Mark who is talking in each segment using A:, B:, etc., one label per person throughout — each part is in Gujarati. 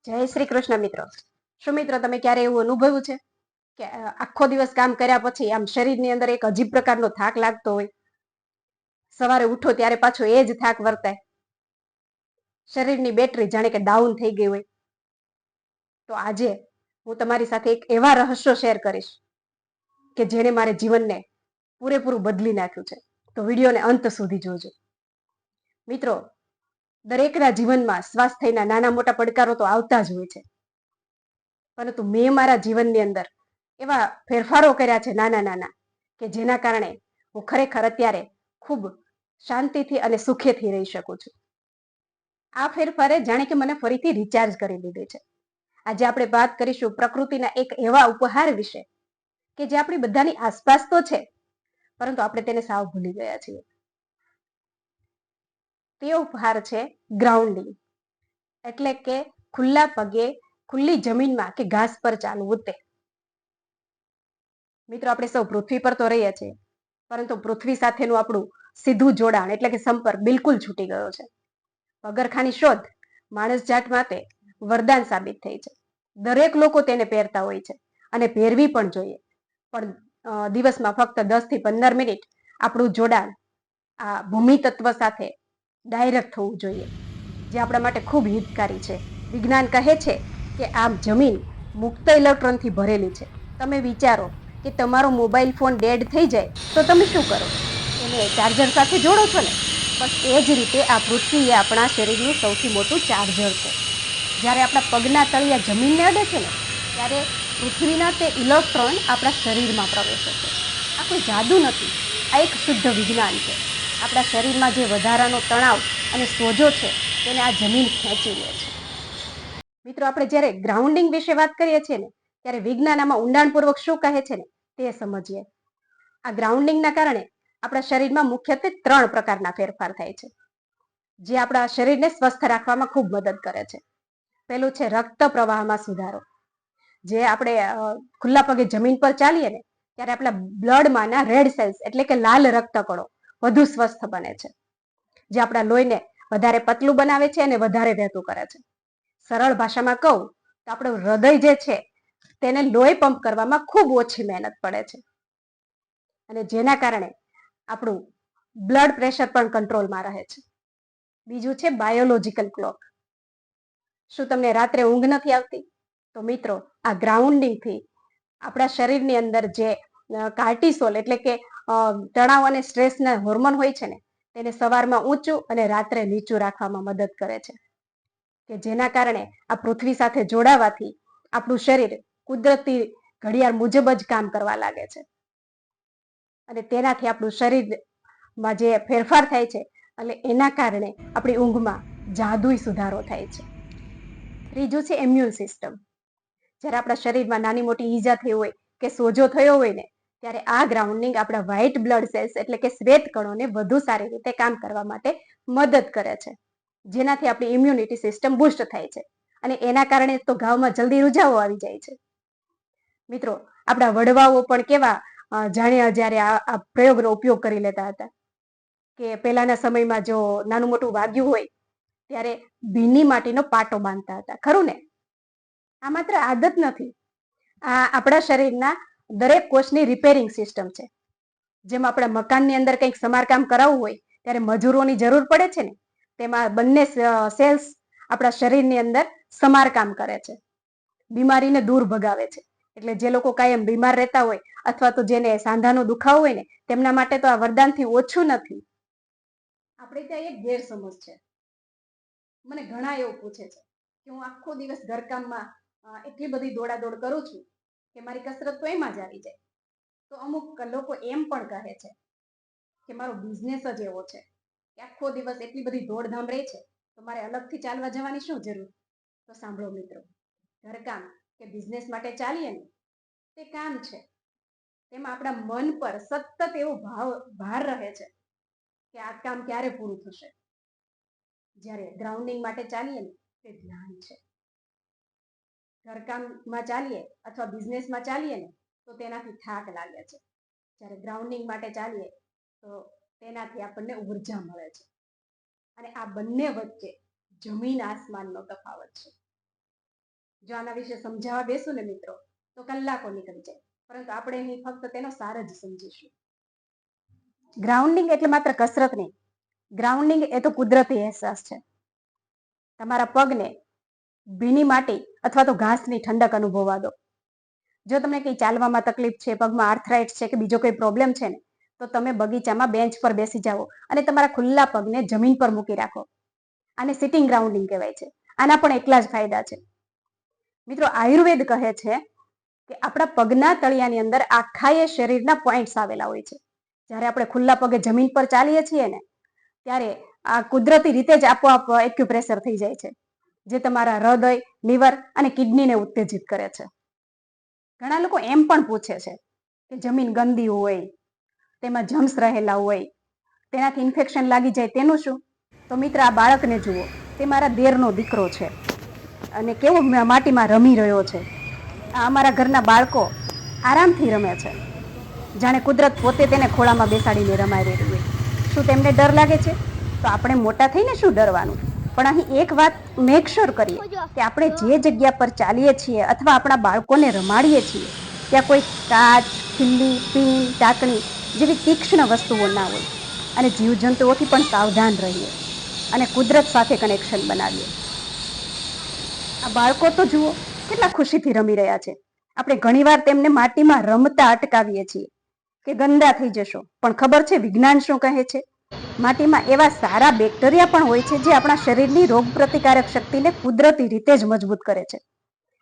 A: જય શ્રી કૃષ્ણ મિત્રો. શું મિત્રો તમે ક્યારે એવું અનુભવ્યું છે કે આખો દિવસ કામ કર્યા પછી આમ શરીરની અંદર એક અજીબ પ્રકારનો થાક લાગતો હોય? સવારે ઉઠો ત્યારે પાછો એ જ થાક વર્તાય, શરીરની બેટરી જાણે કે ડાઉન થઈ ગઈ હોય. તો આજે હું તમારી સાથે એક એવા રહસ્યો શેર કરીશ કે જેણે મારે જીવનને પૂરેપૂરું બદલી નાખ્યું છે. તો વિડીયોને અંત સુધી જોજો. મિત્રો, દરેકના જીવનમાં સ્વાસ્થ્યના નાના મોટા પડકારો તો આવતા જ હોય છે, પરંતુ મેં મારા જીવનની અંદર એવા ફેરફારો કર્યા છે નાના નાના કે જેના કારણે હું ખરેખર અત્યારે ખૂબ શાંતિથી અને સુખેથી રહી શકું છું. આ ફેરફારે જાણે કે મને ફરીથી રિચાર્જ કરી દીધી છે. આજે આપણે વાત કરીશું પ્રકૃતિના એક એવા ઉપહાર વિશે કે જે આપણી બધાની આસપાસ તો છે, પરંતુ આપણે તેને સાવ ભૂલી ગયા છીએ. તે ઉપહાર છે ગ્રાઉન્ડિંગ, એટલે કે ખુલ્લા પગે ખુલ્લી જમીનમાં કે ઘાસ પર ચાલવું. તે મિત્રો, આપણે સૌ પૃથ્વી પર તો રહીએ છીએ, પરંતુ પૃથ્વી સાથેનું આપણું સીધું જોડાણ એટલે કે સંપર્ક બિલકુલ છૂટી ગયો છે. પગરખાની શોધ માણસ જાત માટે વરદાન સાબિત થઈ છે. દરેક લોકો તેને પહેરતા હોય છે અને પહેરવી પણ જોઈએ, પણ દિવસમાં ફક્ત 10 થી 15 મિનિટ આપણું જોડાણ આ ભૂમિ તત્વ સાથે ડાયરેક્ટ થવું જોઈએ, જે આપણા માટે ખૂબ હિતકારી છે. વિજ્ઞાન કહે છે કે આમ જમીન મુક્ત ઇલેક્ટ્રોનથી ભરેલી છે. તમે વિચારો કે તમારો મોબાઈલ ફોન ડેડ થઈ જાય તો તમે શું કરો? એને ચાર્જર સાથે જોડો છો ને? બસ એ જ રીતે આ પૃથ્વી એ આપણા શરીરનું સૌથી મોટું ચાર્જર છે. જ્યારે આપણા પગના તળિયા જમીનને અડે છે ને, ત્યારે પૃથ્વીના તે ઇલેક્ટ્રોન આપણા શરીરમાં પ્રવેશે છે. આ કોઈ જાદુ નથી, આ એક શુદ્ધ વિજ્ઞાન છે. આપણા શરીરમાં જે વધારાનો તણાવ અને સોજો છે તેને આ જમીન ખેંચી લે છે. મિત્રો, આપણે જ્યારે ગ્રાઉન્ડિંગ વિશે વાત કરીએ છીએ ને, ત્યારે વિજ્ઞાન આમાં ઊંડાણપૂર્વક શું કહે છે ને તે સમજીએ. આ ગ્રાઉન્ડિંગના કારણે આપણા શરીરમાં મુખ્યત્વે 3 પ્રકારના ફેરફાર થાય છે, જે આપણા શરીરને સ્વસ્થ રાખવામાં ખૂબ મદદ કરે છે. પહેલું છે રક્ત પ્રવાહમાં સુધારો. જે આપણે ખુલ્લા પગે જમીન પર ચાલીએ ને, ત્યારે આપણા બ્લડમાંના રેડ સેલ્સ એટલે કે લાલ રક્તકણો વધુ સ્વસ્થ બને છે, જે આપણા લોહીને વધારે પતલું બનાવે છે અને વધારે વહેતું કરે છે. સરળ ભાષામાં કહું તો આપણું હૃદય જે છે તેને લોહી પંપ કરવામાં ખૂબ ઓછી મહેનત પડે છે, અને જેના કારણે આપણું બ્લડ પ્રેશર પણ કંટ્રોલમાં રહે છે. બીજું છે બાયોલોજિકલ ક્લોક. શું તમને રાત્રે ઊંઘ નથી આવતી? તો મિત્રો, આ ગ્રાઉન્ડિંગથી આપણા શરીરની અંદર જે કાર્ટિસોલ એટલે કે તણાવ અને સ્ટ્રેસના હોર્મોન હોય છે ને, તેને સવારમાં ઊંચું અને રાત્રે નીચું રાખવામાં મદદ કરે છે, કે જેના કારણે આ પૃથ્વી સાથે જોડાવાથી આપણું શરીર કુદરતી ઘડિયાળ મુજબ જ કામ કરવા લાગે છે, અને તેનાથી આપણું શરીરમાં જે ફેરફાર થાય છે એટલે એના કારણે આપણી ઊંઘમાં જાદુઈ સુધારો થાય છે. ત્રીજું છે ઇમ્યુન સિસ્ટમ. જ્યારે આપણા શરીરમાં નાની મોટી ઈજા થઈ હોય કે સોજો થયો હોય ને, ત્યારે આ ગ્રાઉન્ડિંગ આપણા વ્હાઇટ બ્લડ સેલ્સ એટલે કે શ્વેત કણોને વધુ સારી રીતે કામ કરવા માટે મદદ કરે છે, જેનાથી આપણી ઇમ્યુનિટી સિસ્ટમ બુસ્ટ થાય છે, અને એના કારણે તો ઘાવમાં જલ્દી રૂજાઓ આવી જાય છે. મિત્રો, આપણા વડવાઓ પણ કેવા જાણ્યા જ્યારે આ પ્રયોગનો ઉપયોગ કરી લેતા હતા, કે પહેલાના સમયમાં જો નાનું મોટું વાગ્યું હોય ત્યારે ભીની માટીનો પાટો બાંધતા હતા, ખરું ને? આ માત્ર આદત નથી, આ આપણા શરીરના દરેક કોષની રિપેરિંગ સિસ્ટમ છે. જેમ આપણા મકાનની અંદર કંઈક સમારકામ કરાવવું હોય ત્યારે મજૂરોની જરૂર પડે છે ને, તેમાં બંને સેલ્સ આપણા શરીરની અંદર સમારકામ કરે છે, બીમારીને દૂર ભગાવે છે. એટલે જે લોકો કાયમ બીમાર રહેતા હોય અથવા તો જેને સાંધાનો દુખાવો હોય ને, તેમના માટે તો આ વરદાનથી ઓછું નથી. આપણે ત્યાં એક ગેરસમજ છે. મને ઘણા એવું પૂછે છે કે હું આખો દિવસ ઘરકામમાં એટલી બધી દોડાદોડ કરું છું કે મારી કસરત તો એમાં જ આવી જાય. તો અમુક લોકો એમ પણ કહે છે કે મારો બિઝનેસ જ એવો છે કે આખો દિવસ એટલી બધી દોડધામ રહે છે, તો મારે અલગથી ચાલવા જવાની શું જરૂર? તો સાંભળો મિત્રો, ઘરકામ કે બિઝનેસ માટે ચાલીએ ને, તે કામ છે. તેમાં આપણા મન પર સતત એવો ભાર રહે છે કે આ કામ ક્યારે પૂરું થશે. જ્યારે ગ્રાઉન્ડિંગ માટે ચાલીએ ને, તે ધ્યાન છે. ઘરકામમાં ચાલીએ અથવા બિઝનેસમાં ચાલીએ ને, તો તેનાથી થાક લાગે છે. જ્યારે ગ્રાઉન્ડિંગ માટે ચાલીએ તો તેનાથી આપણને ઉર્જા મળે છે, અને આ બંને વચ્ચે જમીન આસમાનનો તફાવત છે. જો આના વિશે સમજાવવા બેસું ને મિત્રો તો કલાકો નીકળી જાય, પરંતુ આપણે અહીં ફક્ત તેનો સાર જ સમજીશું. ગ્રાઉન્ડિંગ એટલે માત્ર કસરત નહીં, ગ્રાઉન્ડિંગ એ તો કુદરતી અહેસાસ છે. તમારા પગને ભીની માટી અથવા તો ઘાસની ઠંડક અનુભવવા દો. જો તમને કંઈ ચાલવામાં તકલીફ છે, પગમાં આર્થરાઇટ્સ છે કે બીજો કોઈ પ્રોબ્લેમ છે ને, તો તમે બગીચામાં બેન્ચ પર બેસી જાઓ અને તમારા ખુલ્લા પગને જમીન પર મૂકી રાખો. આને સિટિંગ ગ્રાઉન્ડિંગ કહેવાય છે. આના પણ એટલા જ ફાયદા છે. મિત્રો, આયુર્વેદ કહે છે કે આપણા પગના તળિયાની અંદર આખા શરીરના પોઈન્ટ્સ આવેલા હોય છે. જ્યારે આપણે ખુલ્લા પગે જમીન પર ચાલીએ છીએ ને, ત્યારે આ કુદરતી રીતે જ આપોઆપ એક્યુપ્રેશર થઈ જાય છે, જે તમારા હૃદય, લીવર અને કિડનીને ઉત્તેજિત કરે છે. ઘણા લોકો એમ પણ પૂછે છે કે જમીન ગંદી હોય, તેમાં જમ્સ રહેલા હોય, તેનાથી ઇન્ફેક્શન લાગી જાય, તેનું શું? તો મિત્ર, આ બાળકને જુઓ, તે મારા દેરનો દીકરો છે અને કેવો માટીમાં રમી રહ્યો છે. આ અમારા ઘરના બાળકો આરામથી રમે છે, જાણે કુદરત પોતે તેને ખોળામાં બેસાડીને રમાઈ રહી હોય. શું તેમને ડર લાગે છે? તો આપણે મોટા થઈને શું ડરવાનું? પણ અહીં એક વાત મેક શ્યોર કરીએ કે આપણે જે જગ્યા પર ચાલીએ છીએ અથવા આપણા બાળકોને રમાડીએ છીએ, ત્યાં કોઈ કાચ, ખીલ્લી, પીન, ટાંકણી જેવી તીક્ષ્ણ વસ્તુઓ ના હોય. અને જીવજંતુઓથી પણ સાવધાન રહીએ અને કુદરત સાથે કનેક્શન બનાવીએ. આ બાળકો તો જુઓ કેટલા ખુશીથી રમી રહ્યા છે. આપણે ઘણીવાર તેમને માટીમાં રમતા અટકાવીએ છીએ કે ગંદા થઈ જશો, પણ ખબર છે વિજ્ઞાન શું કહે છે? માટીમાં એવા સારા બેક્ટેરિયા પણ હોય છે જે આપણા શરીરની રોગ પ્રતિકારક શક્તિને કુદરતી રીતે જ મજબૂત કરે છે.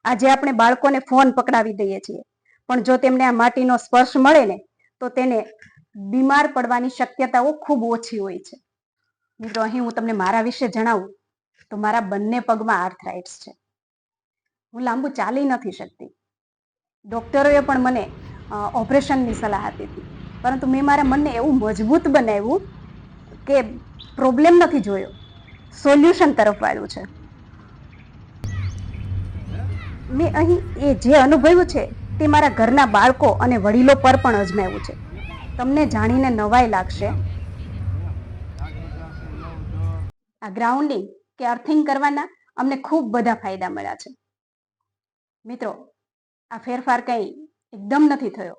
A: આજે આપણે બાળકોને ફોન પકડાવી દઈએ છીએ, પણ જો તેમને આ માટીનો સ્પર્શ મળે ને, તો તેને બીમાર પડવાની શક્યતાઓ ખૂબ ઓછી હોય છે. મિત્રો, અહીં હું તમને મારા વિશે જણાવું તો મારા બંને પગમાં આર્થરાઇટ્સ છે. હું લાંબુ ચાલી નથી શકતી. ડોક્ટરોએ પણ મને ઓપરેશનની સલાહ આપી હતી, પરંતુ મેં મારા મનને એવું મજબૂત બનાવ્યું કે પ્રોબ્લેમ નથી જોયો, સોલ્યુશન તરફ વાળ્યું છે. મેં અહીં એ જે અનુભવ્યું છે તે મારા ઘરના બાળકો અને વડીલો પર પણ અજમાવ્યું છે. તમને જાણીને નવાઈ લાગશે. આ ગ્રાઉન્ડિંગ કે અર્થિંગ કરવાના અમને ખૂબ બધા ફાયદા મળ્યા છે. મિત્રો, આ ફેરફાર કંઈ એકદમ નથી થયો.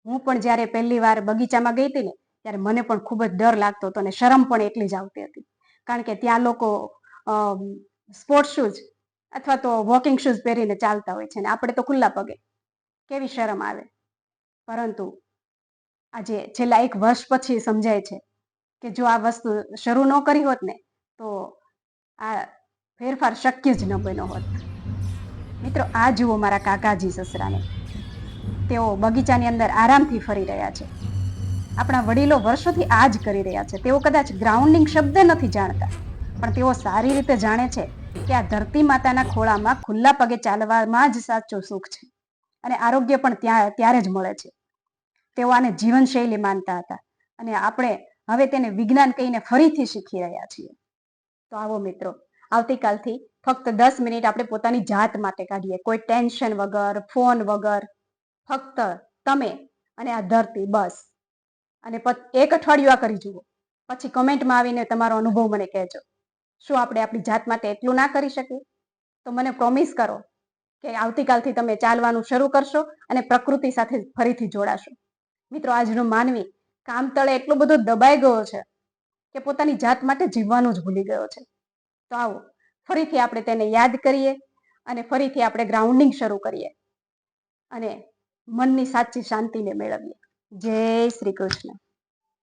A: હું પણ જ્યારે પહેલી વાર બગીચામાં ગઈ હતી ને, ત્યારે મને પણ ખૂબ જ ડર લાગતો હતો અને શરમ પણ એટલી જ આવતી હતી, કારણ કે ત્યાં લોકો સ્પોર્ટ્સ શૂઝ અથવા તો વોકિંગ શૂઝ પહેરીને ચાલતા હોય છે ને આપણે તો ખુલ્લા પગે. કેવી શરમ આવે. પરંતુ આજે છેલ્લા 1 વર્ષ પછી સમજાય છે કે જો આ વસ્તુ શરૂ ન કરી હોત ને, તો આ ફેરફાર શક્ય જ ન બન્યો હોત. મિત્રો, આ જુઓ મારા કાકાજી સસરાને. તેઓ બગીચાની અંદર આરામથી ફરી રહ્યા છે. આપણા વડીલો વર્ષોથી આ જ કરી રહ્યા છે. તેઓ કદાચ ગ્રાઉન્ડિંગ શબ્દ નથી જાણતા, પણ તેઓ સારી રીતે જાણે છે કે આ ધરતી માતાના ખોળામાં ખુલ્લા પગે ચાલવામાં જ સાચું સુખ છે અને આરોગ્ય પણ ત્યારે જ મળે છે. તેઓ આને જીવનશૈલી માનતા હતા અને આપણે હવે તેને વિજ્ઞાન કહીને ફરીથી શીખી રહ્યા છીએ. તો આવો મિત્રો, આવતીકાલથી ફક્ત 10 મિનિટ આપણે પોતાની જાત માટે કાઢીએ, કોઈ ટેન્શન વગર, ફોન વગર, ફક્ત તમે અને આ ધરતી, બસ. અને 1 અઠવાડિયું આ કરી જુઓ, પછી કમેન્ટમાં આવીને તમારો અનુભવ મને કહેજો. શું આપણે આપણી જાત માટે એટલું ના કરી શકીએ? તો મને પ્રોમિસ કરો કે આવતીકાલથી તમે ચાલવાનું શરૂ કરશો અને પ્રકૃતિ સાથે ફરીથી જોડાશો. મિત્રો, આજનો માનવી કામ તળે એટલો બધો દબાઈ ગયો છે કે પોતાની જાત માટે જીવવાનું જ ભૂલી ગયો છે. તો આવો ફરીથી આપણે તેને યાદ કરીએ અને ફરીથી આપણે ગ્રાઉન્ડિંગ શરૂ કરીએ અને મનની સાચી શાંતિને મેળવીએ. જય શ્રી કૃષ્ણ.